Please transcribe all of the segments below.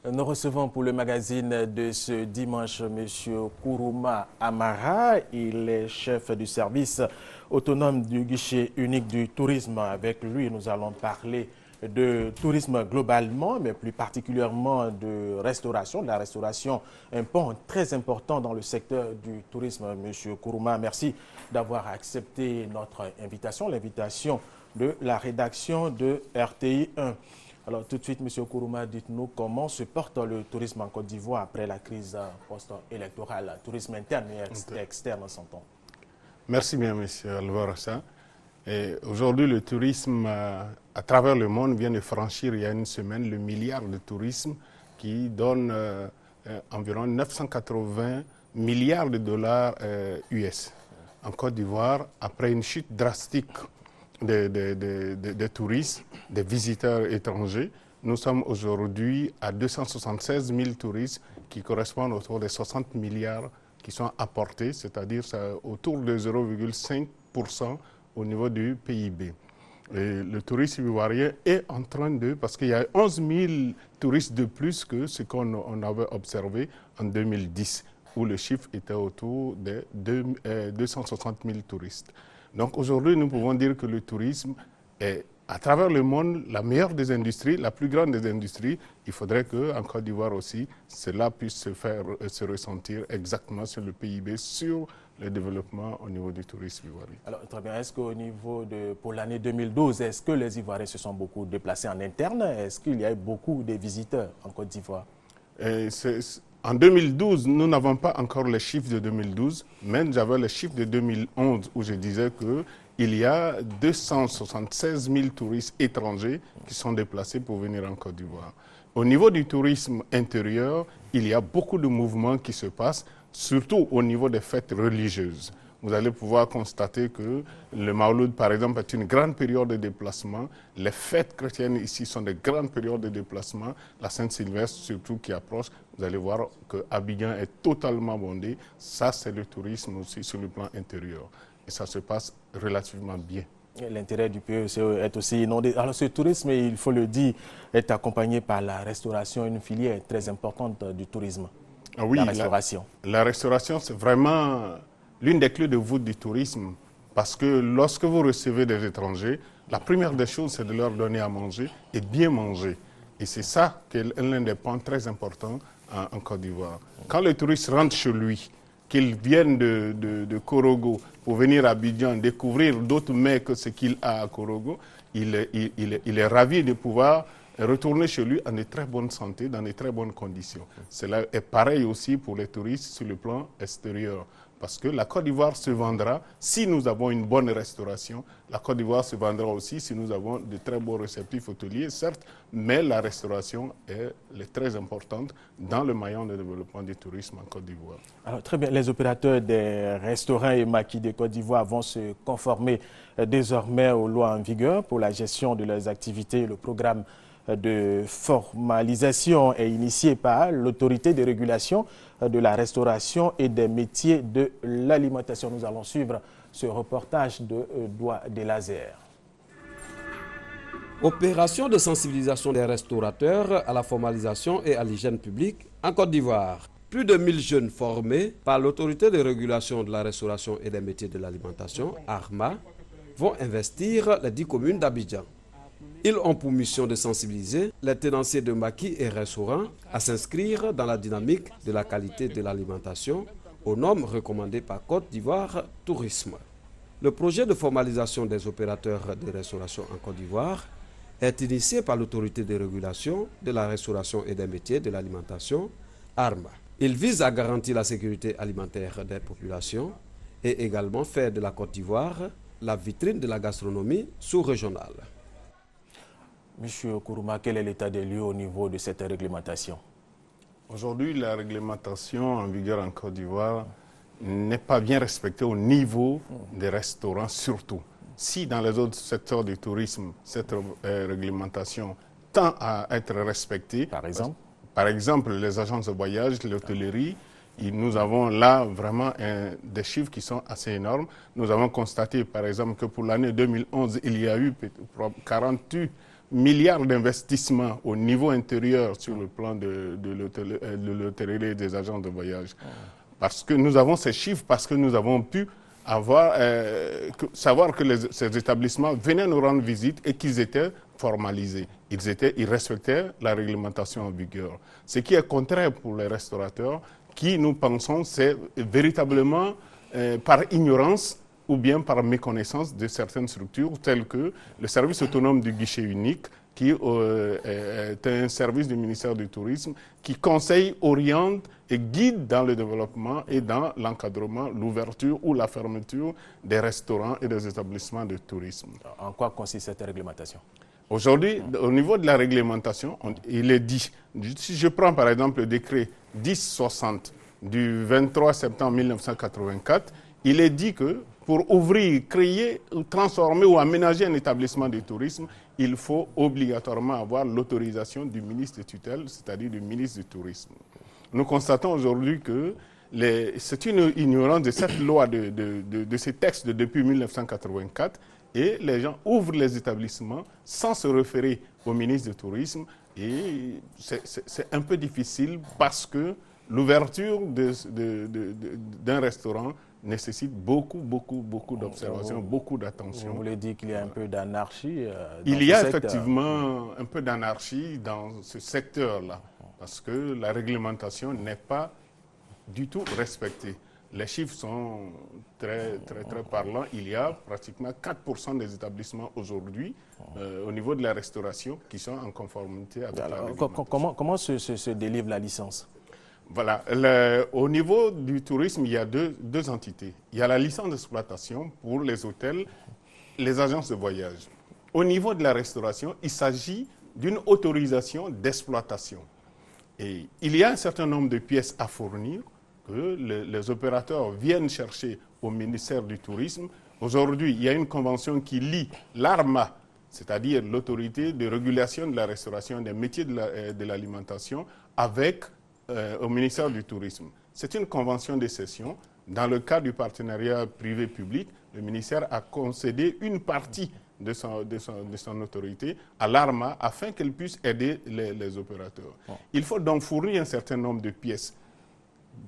Nous recevons pour le magazine de ce dimanche M. Kourouma Amara. Il est chef du service autonome du guichet unique du tourisme. Avec lui, nous allons parler de tourisme globalement, mais plus particulièrement de restauration. La restauration, un pont très important dans le secteur du tourisme. M. Kourouma, merci d'avoir accepté notre invitation, l'invitation de la rédaction de RTI 1. Alors tout de suite, M. Kourouma, dites-nous comment se porte le tourisme en Côte d'Ivoire après la crise post-électorale, tourisme interne et externe, s'entend. Merci bien, M. Alvarasa. Aujourd'hui, le tourisme à travers le monde vient de franchir il y a une semaine le milliard de tourisme qui donne environ 980 milliards de dollars US. En Côte d'Ivoire, après une chute drastique de touristes, des visiteurs étrangers. Nous sommes aujourd'hui à 276 000 touristes qui correspondent autour de 60 milliards qui sont apportés, c'est-à-dire autour de 0,5% au niveau du PIB. Et le tourisme ivoirien est en train de, parce qu'il y a 11 000 touristes de plus que ce qu'on avait observé en 2010, où le chiffre était autour de 260 000 touristes. Donc aujourd'hui, nous pouvons dire que le tourisme est, à travers le monde, la meilleure des industries, la plus grande des industries. Il faudrait qu'en Côte d'Ivoire aussi, cela puisse se ressentir exactement sur le PIB, sur le développement au niveau du tourisme ivoirien. Alors très bien, est-ce qu'au niveau pour l'année 2012, est-ce que les Ivoiriens se sont beaucoup déplacés en interne? Est-ce qu'il y a eu beaucoup de visiteurs en Côte d'Ivoire? En 2012, nous n'avons pas encore les chiffres de 2012, mais j'avais les chiffres de 2011 où je disais qu'il y a 276 000 touristes étrangers qui sont déplacés pour venir en Côte d'Ivoire. Au niveau du tourisme intérieur, il y a beaucoup de mouvements qui se passent, surtout au niveau des fêtes religieuses. Vous allez pouvoir constater que le Mawlud, par exemple, est une grande période de déplacement. Les fêtes chrétiennes ici sont de grandes périodes de déplacement. La Saint-Sylvestre, surtout, qui approche, vous allez voir que Abidjan est totalement bondé. Ça, c'est le tourisme aussi sur le plan intérieur. Et ça se passe relativement bien. L'intérêt du pays est aussi inondé. Alors ce tourisme, il faut le dire, est accompagné par la restauration, une filière très importante du tourisme. Ah oui, la restauration. La restauration, c'est vraiment l'une des clés de voûte du tourisme, parce que lorsque vous recevez des étrangers, la première des choses, c'est de leur donner à manger et bien manger. Et c'est ça qui est l'un des points très importants en Côte d'Ivoire. Quand le touriste rentre chez lui, qu'il vienne de Korogo pour venir à Abidjan découvrir d'autres mets que ce qu'il a à Korogo, il est ravi de pouvoir retourner chez lui en de très bonne santé, dans de très bonnes conditions. Cela est pareil aussi pour les touristes sur le plan extérieur. Parce que la Côte d'Ivoire se vendra si nous avons une bonne restauration. La Côte d'Ivoire se vendra aussi si nous avons de très beaux réceptifs hôteliers, certes, mais la restauration est très importante dans le maillon de développement du tourisme en Côte d'Ivoire. Alors très bien, les opérateurs des restaurants et maquis de Côte d'Ivoire vont se conformer désormais aux lois en vigueur pour la gestion de leurs activités. Le programme de formalisation est initié par l'autorité de régulation de la restauration et des métiers de l'alimentation. Nous allons suivre ce reportage de Doigt des Lasers. Opération de sensibilisation des restaurateurs à la formalisation et à l'hygiène publique en Côte d'Ivoire. Plus de 1000 jeunes formés par l'autorité de régulation de la restauration et des métiers de l'alimentation, ARMA, vont investir les 10 communes d'Abidjan. Ils ont pour mission de sensibiliser les tenanciers de maquis et restaurants à s'inscrire dans la dynamique de la qualité de l'alimentation aux normes recommandées par Côte d'Ivoire Tourisme. Le projet de formalisation des opérateurs de restauration en Côte d'Ivoire est initié par l'autorité de régulation de la restauration et des métiers de l'alimentation, ARMA. Il vise à garantir la sécurité alimentaire des populations et également faire de la Côte d'Ivoire la vitrine de la gastronomie sous-régionale. Monsieur Kourouma, quel est l'état des lieux au niveau de cette réglementation? Aujourd'hui, la réglementation en vigueur en Côte d'Ivoire n'est pas bien respectée au niveau des restaurants surtout. Si dans les autres secteurs du tourisme, cette réglementation tend à être respectée, par exemple les agences de voyage, l'hôtellerie, nous avons là vraiment des chiffres qui sont assez énormes. Nous avons constaté par exemple que pour l'année 2011, il y a eu 48 milliards d'investissements au niveau intérieur sur le plan de l'hôtellerie et des agences de voyage. Parce que nous avons ces chiffres, parce que nous avons pu savoir que ces établissements venaient nous rendre visite et qu'ils étaient formalisés. Ils respectaient la réglementation en vigueur. Ce qui est contraire pour les restaurateurs, qui, nous pensons, c'est véritablement par ignorance ou bien par méconnaissance de certaines structures, telles que le service autonome du guichet unique, qui est un service du ministère du Tourisme, qui conseille, oriente et guide dans le développement et dans l'encadrement, l'ouverture ou la fermeture des restaurants et des établissements de tourisme. En quoi consiste cette réglementation? Aujourd'hui, au niveau de la réglementation, il est dit, si je prends par exemple le décret 1060 du 23 septembre 1984, il est dit que pour ouvrir, créer, transformer ou aménager un établissement de tourisme, il faut obligatoirement avoir l'autorisation du ministre de tutelle, c'est-à-dire du ministre du Tourisme. Nous constatons aujourd'hui que c'est une ignorance de cette loi, de ces textes depuis 1984, et les gens ouvrent les établissements sans se référer au ministre du Tourisme, et c'est un peu difficile parce que l'ouverture d'un restaurant nécessite beaucoup d'observation, beaucoup d'attention. Vous voulez dire qu'il y a un peu d'anarchie Il y a effectivement un peu d'anarchie dans ce secteur-là, parce que la réglementation n'est pas du tout respectée. Les chiffres sont très parlants. Il y a pratiquement 4% des établissements aujourd'hui au niveau de la restauration qui sont en conformité avec la réglementation. Comment se délivre la licence? Voilà. Au niveau du tourisme, il y a deux entités. Il y a la licence d'exploitation pour les hôtels, les agences de voyage. Au niveau de la restauration, il s'agit d'une autorisation d'exploitation. Et il y a un certain nombre de pièces à fournir que les opérateurs viennent chercher au ministère du Tourisme. Aujourd'hui, il y a une convention qui lie l'ARMA, c'est-à-dire l'autorité de régulation de la restauration des métiers de l'alimentation, avec au ministère du Tourisme. C'est une convention de cession. Dans le cadre du partenariat privé-public, le ministère a concédé une partie de son autorité à l'ARMA afin qu'elle puisse aider les opérateurs. Bon. Il faut donc fournir un certain nombre de pièces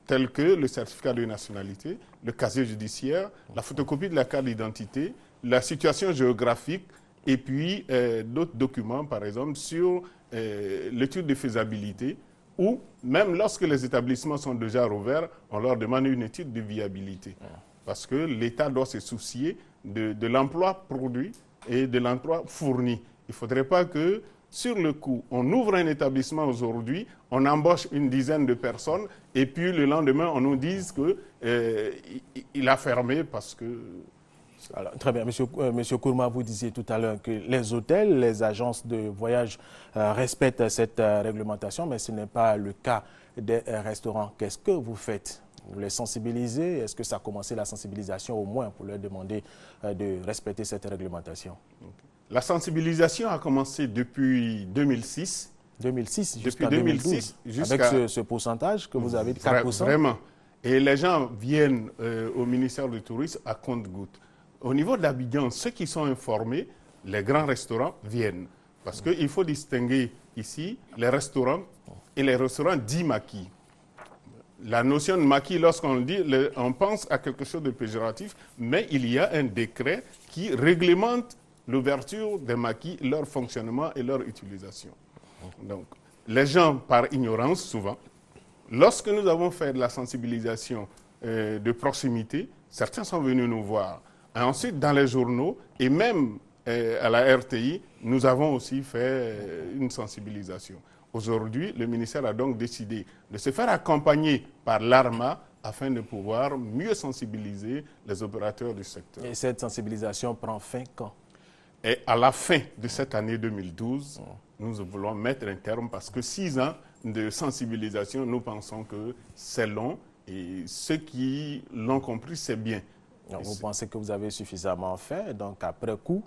telles que le certificat de nationalité, le casier judiciaire, la photocopie de la carte d'identité, la situation géographique et puis d'autres documents, par exemple, sur l'étude de faisabilité, ou même lorsque les établissements sont déjà rouverts, on leur demande une étude de viabilité. Parce que l'État doit se soucier de l'emploi produit et de l'emploi fourni. Il ne faudrait pas que, sur le coup, on ouvre un établissement aujourd'hui, on embauche une dizaine de personnes, et puis le lendemain, on nous dise qu'il a fermé parce que... Alors, très bien. Monsieur Kourouma, vous disiez tout à l'heure que les hôtels, les agences de voyage respectent cette réglementation, mais ce n'est pas le cas des restaurants. Qu'est-ce que vous faites? Vous les sensibilisez? Est-ce que ça a commencé la sensibilisation au moins pour leur demander de respecter cette réglementation? La sensibilisation a commencé depuis 2006. 2006 jusqu'à 2012, avec ce pourcentage que vous avez de 4%? Vraiment. Et les gens viennent au ministère du Tourisme à compte-gouttes. Au niveau d'Abidjan, ceux qui sont informés, les grands restaurants viennent. Parce qu'il faut distinguer ici les restaurants et les restaurants dits maquis. La notion de maquis, lorsqu'on le dit, on pense à quelque chose de péjoratif, mais il y a un décret qui réglemente l'ouverture des maquis, leur fonctionnement et leur utilisation. Donc, les gens, par ignorance, souvent, lorsque nous avons fait de la sensibilisation de proximité, certains sont venus nous voir. Et ensuite, dans les journaux et même à la RTI, nous avons aussi fait une sensibilisation. Aujourd'hui, le ministère a donc décidé de se faire accompagner par l'ARMA afin de pouvoir mieux sensibiliser les opérateurs du secteur. Et cette sensibilisation prend fin quand? Et à la fin de cette année 2012, nous voulons mettre un terme parce que 6 ans de sensibilisation, nous pensons que c'est long et ceux qui l'ont compris, c'est bien. Donc, vous pensez que vous avez suffisamment fait, donc après coup,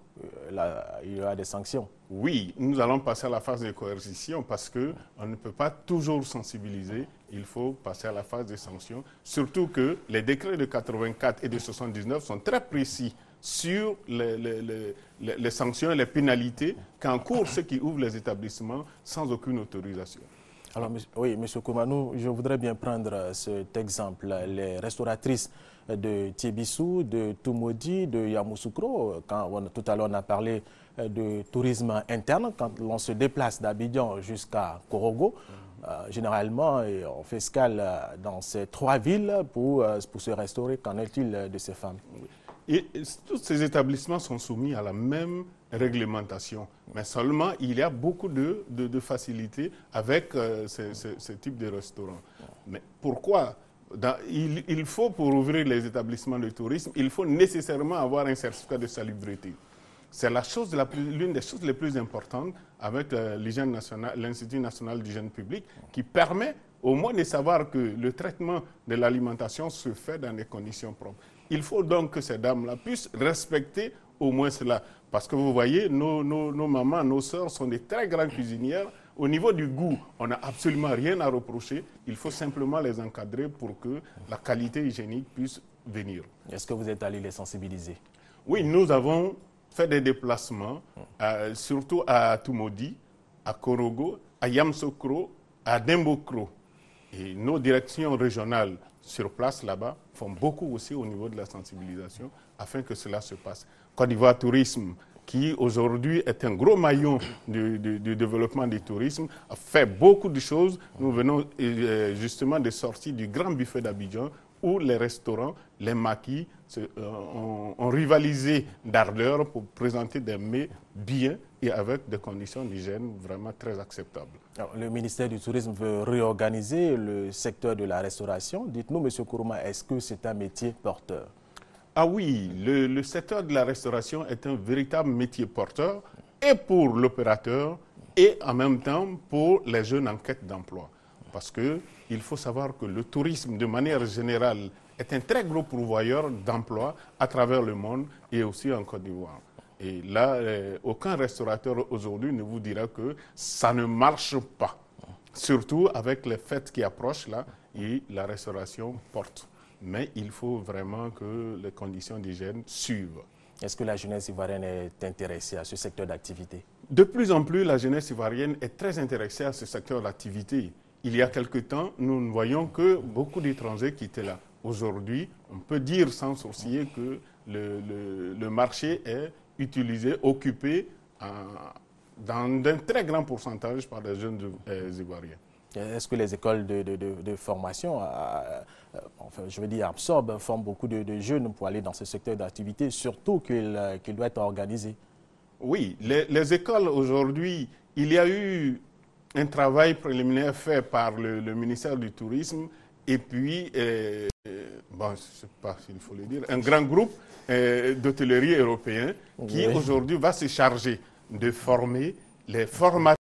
il y aura des sanctions? Oui, nous allons passer à la phase de coercition parce qu'on ne peut pas toujours sensibiliser, il faut passer à la phase de sanctions, surtout que les décrets de 84 et de 79 sont très précis sur les sanctions et les pénalités qu'encourent ceux qui ouvrent les établissements sans aucune autorisation. Alors, oui, M. Koumanou, je voudrais bien prendre cet exemple. Les restauratrices de Tiebissou, de Tumodi, de Yamoussoukro, tout à l'heure on a parlé de tourisme interne, quand l'on se déplace d'Abidjan jusqu'à Korogo, généralement on fait escale dans ces 3 villes pour se restaurer. Qu'en est-il de ces femmes? Et tous ces établissements sont soumis à la même réglementation. Mais seulement, il y a beaucoup de facilités avec ce type de restaurants. Mais pourquoi? Il faut, pour ouvrir les établissements de tourisme, il faut nécessairement avoir un certificat de salubrité. C'est l'une des choses les plus importantes avec l'Institut national d'hygiène publique qui permet au moins de savoir que le traitement de l'alimentation se fait dans des conditions propres. Il faut donc que ces dames-là puissent respecter au moins cela. Parce que vous voyez, nos mamans, nos sœurs sont des très grandes cuisinières. Au niveau du goût, on n'a absolument rien à reprocher. Il faut simplement les encadrer pour que la qualité hygiénique puisse venir. Est-ce que vous êtes allé les sensibiliser? Oui, nous avons fait des déplacements, surtout à Tumodi, à Korogo, à Yamoussoukro, à Dembokro. Et nos directions régionales sur place là-bas font beaucoup aussi au niveau de la sensibilisation afin que cela se passe. Côte d'Ivoire Tourisme, qui aujourd'hui est un gros maillon du développement du tourisme, a fait beaucoup de choses. Nous venons justement de sortir du grand buffet d'Abidjan où les restaurants, les maquis ont rivalisé d'ardeur pour présenter des mets bien et avec des conditions d'hygiène vraiment très acceptables. Alors, le ministère du Tourisme veut réorganiser le secteur de la restauration. Dites-nous, M. Kourouma, est-ce que c'est un métier porteur? Ah oui, le secteur de la restauration est un véritable métier porteur et pour l'opérateur et en même temps pour les jeunes en quête d'emploi. Parce qu'il faut savoir que le tourisme, de manière générale, est un très gros pourvoyeur d'emplois à travers le monde et aussi en Côte d'Ivoire. Et là, aucun restaurateur aujourd'hui ne vous dira que ça ne marche pas. Surtout avec les fêtes qui approchent là, et la restauration porte. Mais il faut vraiment que les conditions d'hygiène suivent. Est-ce que la jeunesse ivoirienne est intéressée à ce secteur d'activité? De plus en plus, la jeunesse ivoirienne est très intéressée à ce secteur d'activité. Il y a quelque temps, nous ne voyons que beaucoup d'étrangers qui étaient là. Aujourd'hui, on peut dire sans sourciller que le marché est utilisé, occupé dans un très grand pourcentage par des jeunes Ivoiriens. Est-ce que les écoles de formation, enfin, je veux dire, forment beaucoup de jeunes pour aller dans ce secteur d'activité, surtout qu'il doit être organisé? Oui, les écoles aujourd'hui, il y a eu un travail préliminaire fait par le ministère du Tourisme et puis, bon, je ne sais pas s'il faut le dire, un grand groupe d'hôtellerie européen qui aujourd'hui va se charger de former les formateurs